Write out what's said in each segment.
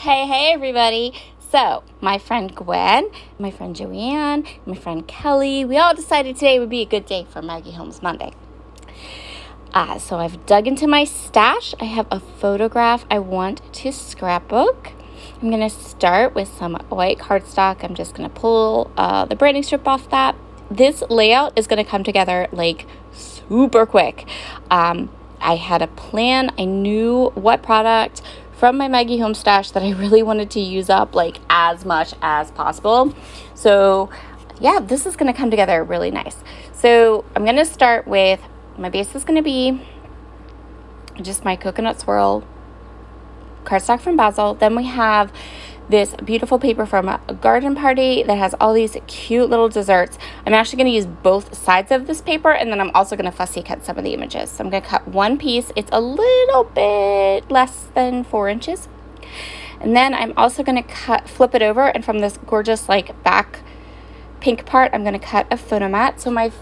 Hey everybody. So my friend Gwen, my friend Joanne, my friend Kelly, we all decided today would be a good day for Maggie Holmes Monday. So I've dug into my stash. I have a photograph I want to scrapbook. I'm going to start with some white cardstock. I'm just going to pull the branding strip off that. This layout is going to come together like super quick. I had a plan. I knew what product from my Maggie Holmes stash that I really wanted to use up like as much as possible. So yeah, this is going to come together really nice. So I'm going to start with, my base is going to be just my coconut swirl cardstock from Basil. Then we have this beautiful paper from a garden party that has all these cute little desserts. I'm actually going to use both sides of this paper, and then I'm also going to fussy cut some of the images. So I'm going to cut one piece. It's a little bit less than 4 inches. And then I'm also going to flip it over, and from this gorgeous like back pink part, I'm going to cut a photo mat. So my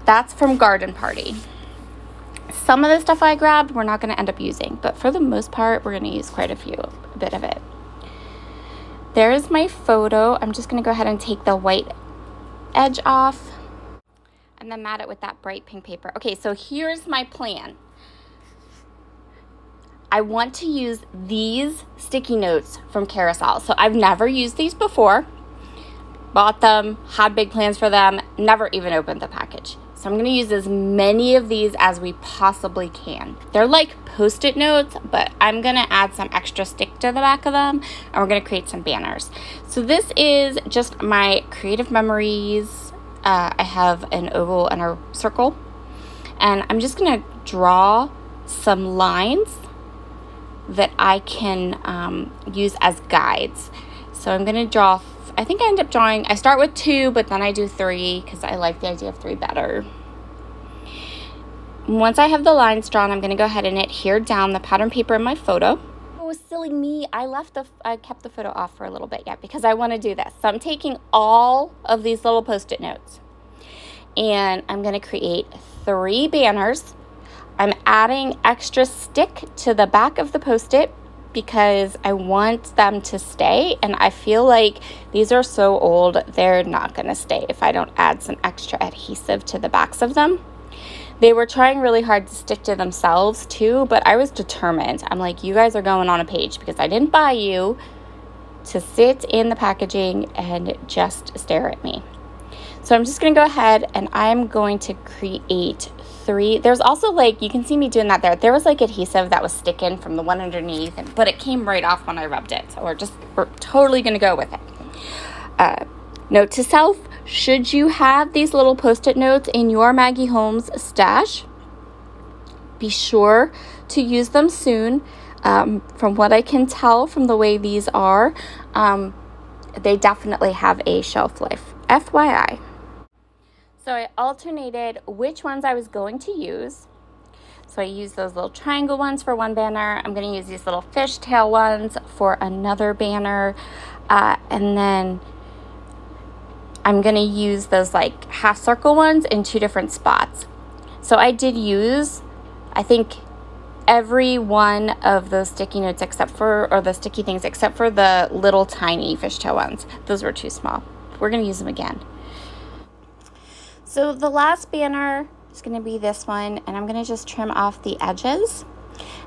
that's from Garden Party. Some of the stuff I grabbed we're not going to end up using, but for the most part, we're going to use quite a bit of it. There's my photo. I'm just going to go ahead and take the white edge off and then mat it with that bright pink paper. Okay, so here's my plan. I want to use these sticky notes from Carousel. So I've never used these before. Bought them, had big plans for them, never even opened the package. So I'm going to use as many of these as we possibly can. They're like Post-it notes, but I'm going to add some extra stick to the back of them, and we're going to create some banners. So this is just my creative memories. I have an oval and a circle, and I'm just going to draw some lines that I can use as guides. So I'm going to draw, I think I end up drawing, I start with 2, but then I do 3 because I like the idea of 3 better. Once I have the lines drawn, I'm going to go ahead and adhere down the pattern paper in my photo. Oh, silly me, I kept the photo off for a little bit yet because I want to do this. So I'm taking all of these little Post-it notes and I'm going to create 3 banners. I'm adding extra stick to the back of the Post-it because I want them to stay, and I feel like these are so old, they're not going to stay if I don't add some extra adhesive to the backs of them. They were trying really hard to stick to themselves too, but I was determined. I'm like, you guys are going on a page because I didn't buy you to sit in the packaging and just stare at me. So I'm just going to go ahead and I'm going to create 3. There's also like, you can see me doing that there. There was like adhesive that was sticking from the one underneath, but it came right off when I rubbed it. So we're totally going to go with it. Note to self, should you have these little Post-it notes in your Maggie Holmes stash, be sure to use them soon. From what I can tell from the way these are, they definitely have a shelf life. FYI. So I alternated which ones I was going to use. So I used those little triangle ones for one banner. I'm going to use these little fishtail ones for another banner. And then I'm going to use those like half circle ones in 2 different spots. So I did use, I think, every one of those sticky notes or the sticky things except for the little tiny fishtail ones. Those were too small. We're going to use them again. So the last banner is going to be this one, and I'm going to just trim off the edges.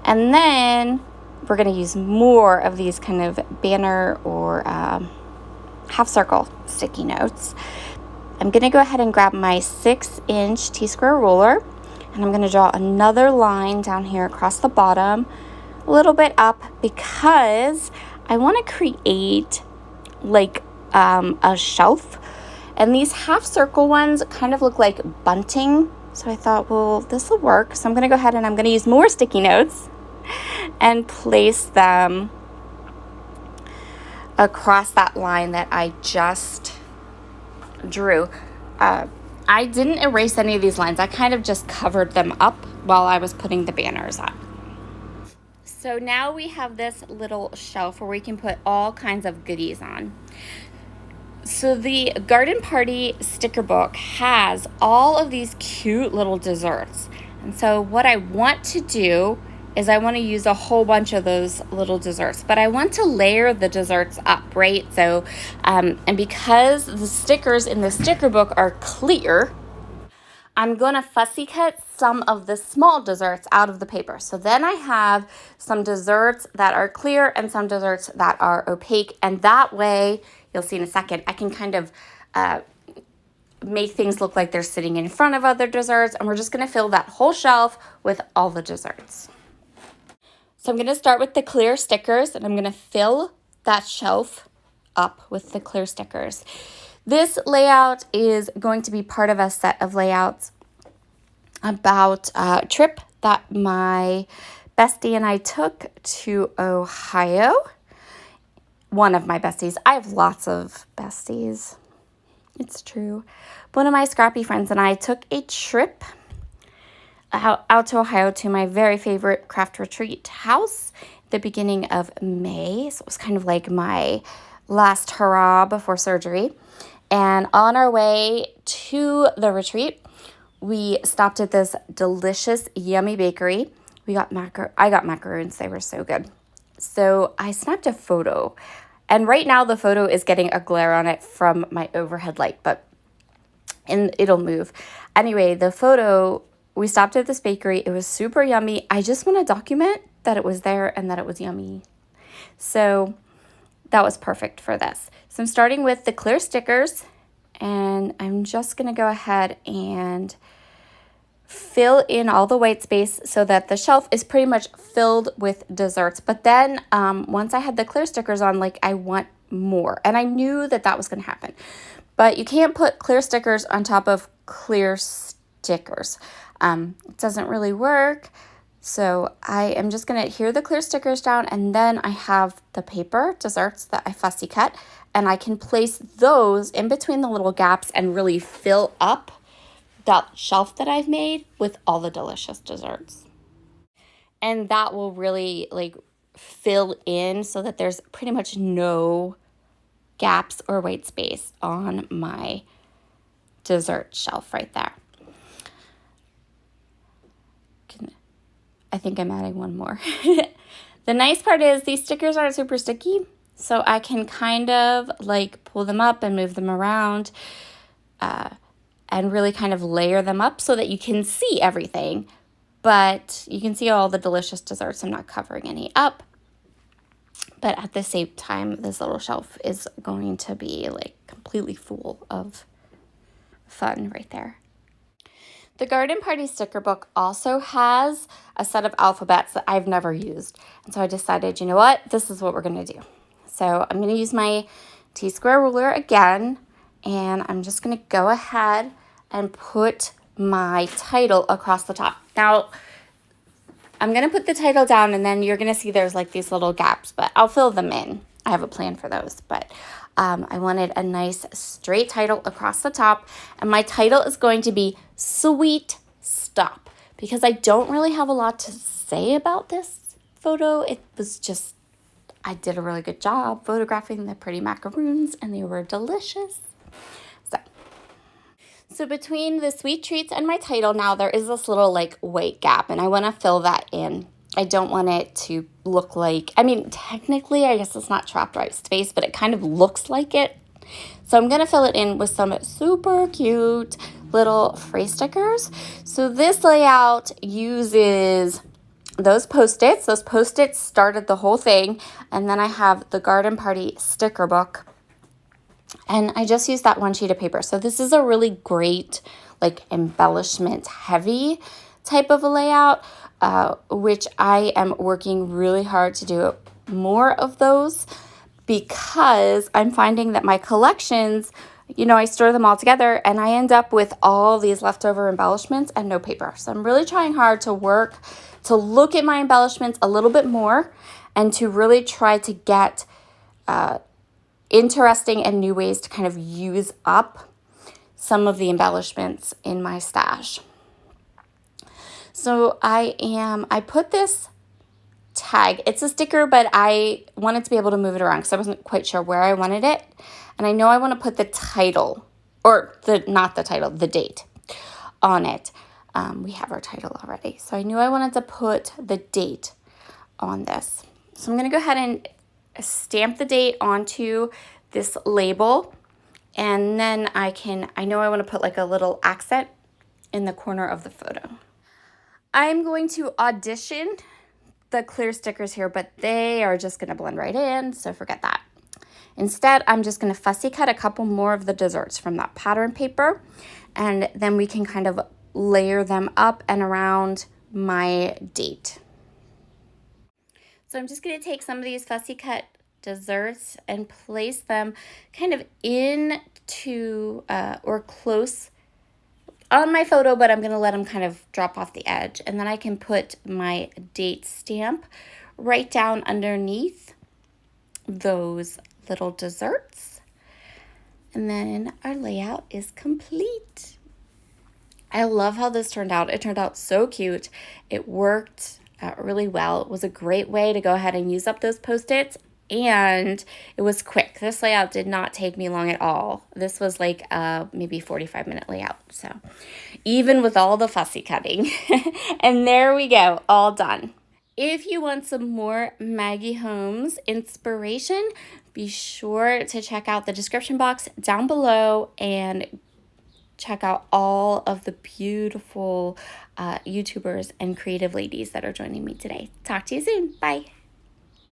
And then we're going to use more of these kind of banner or half circle sticky notes. I'm going to go ahead and grab my 6-inch T-square ruler, and I'm going to draw another line down here across the bottom, a little bit up, because I want to create like a shelf. And these half circle ones kind of look like bunting. So I thought, well, this will work. So I'm going to go ahead and I'm going to use more sticky notes and place them across that line that I just drew. I didn't erase any of these lines. I kind of just covered them up while I was putting the banners up. So now we have this little shelf where we can put all kinds of goodies on. So the Garden Party sticker book has all of these cute little desserts. And so what I want to do is I want to use a whole bunch of those little desserts, but I want to layer the desserts up, right? So, and because the stickers in the sticker book are clear, I'm going to fussy cut some of the small desserts out of the paper. So then I have some desserts that are clear and some desserts that are opaque. And that way, you'll see in a second, I can kind of make things look like they're sitting in front of other desserts. And we're just going to fill that whole shelf with all the desserts. So I'm going to start with the clear stickers, and I'm going to fill that shelf up with the clear stickers. This layout is going to be part of a set of layouts about a trip that my bestie and I took to Ohio. One of my besties. I have lots of besties. It's true. One of my scrappy friends and I took a trip out to Ohio to my very favorite craft retreat house at the beginning of May. So it was kind of like my last hurrah before surgery. And on our way to the retreat, we stopped at this delicious, yummy bakery. I got macaroons. They were so good. So I snapped a photo. And right now the photo is getting a glare on it from my overhead light, and it'll move. Anyway, the photo, we stopped at this bakery. It was super yummy. I just want to document that it was there and that it was yummy. So that was perfect for this. So I'm starting with the clear stickers, and I'm just going to go ahead and fill in all the white space so that the shelf is pretty much filled with desserts. But then once I had the clear stickers on, I want more. And I knew that that was going to happen. But you can't put clear stickers on top of clear stickers. It doesn't really work. So I am just going to adhere the clear stickers down, and then I have the paper desserts that I fussy cut, and I can place those in between the little gaps and really fill up that shelf that I've made with all the delicious desserts. And that will really fill in so that there's pretty much no gaps or white space on my dessert shelf right there. I think I'm adding one more. The nice part is these stickers aren't super sticky, so I can kind of pull them up and move them around and really kind of layer them up so that you can see everything, but you can see all the delicious desserts. I'm not covering any up, but at the same time, this little shelf is going to be completely full of fun right there. The Garden Party sticker book also has a set of alphabets that I've never used. And so I decided, you know what? This is what we're going to do. So I'm going to use my T-square ruler again, and I'm just going to go ahead and put my title across the top. Now, I'm going to put the title down, and then you're going to see there's these little gaps, but I'll fill them in. I have a plan for those, but I wanted a nice straight title across the top, and my title is going to be Sweet Stop, because I don't really have a lot to say about this photo. It was just, I did a really good job photographing the pretty macaroons, and they were delicious. So between the sweet treats and my title now, there is this little white gap, and I want to fill that in. I don't want it to look technically, I guess it's not trapped white space, but it kind of looks like it. So I'm going to fill it in with some super cute little phrase stickers. So this layout uses those Post-its. Those Post-its started the whole thing. And then I have the Garden Party sticker book. And I just used that one sheet of paper. So this is a really great, embellishment heavy type of a layout, which I am working really hard to do more of those, because I'm finding that my collections, I store them all together and I end up with all these leftover embellishments and no paper. So I'm really trying hard to look at my embellishments a little bit more and to really try to get interesting and new ways to kind of use up some of the embellishments in my stash. So I put this tag. It's a sticker, but I wanted to be able to move it around because I wasn't quite sure where I wanted it. And I know I want to put the title, or not the title, the date on it. we have our title already. So I knew I wanted to put the date on this. So I'm going to go ahead and stamp the date onto this label. And then I know I want to put like a little accent in the corner of the photo. I'm going to audition the clear stickers here, but they are just going to blend right in, so forget that. Instead, I'm just going to fussy cut a couple more of the desserts from that pattern paper, and then we can kind of layer them up and around my date. So I'm just going to take some of these fussy cut desserts and place them kind of into or close on my photo, but I'm going to let them kind of drop off the edge. And then I can put my date stamp right down underneath those little desserts. And then our layout is complete. I love how this turned out. It turned out so cute. It worked really well. It was a great way to go ahead and use up those Post-its. And it was quick. This layout did not take me long at all. This was like maybe 45-minute layout. So even with all the fussy cutting. And there we go, all done. If you want some more Maggie Holmes inspiration, be sure to check out the description box down below and check out all of the beautiful YouTubers and creative ladies that are joining me today. Talk to you soon. Bye.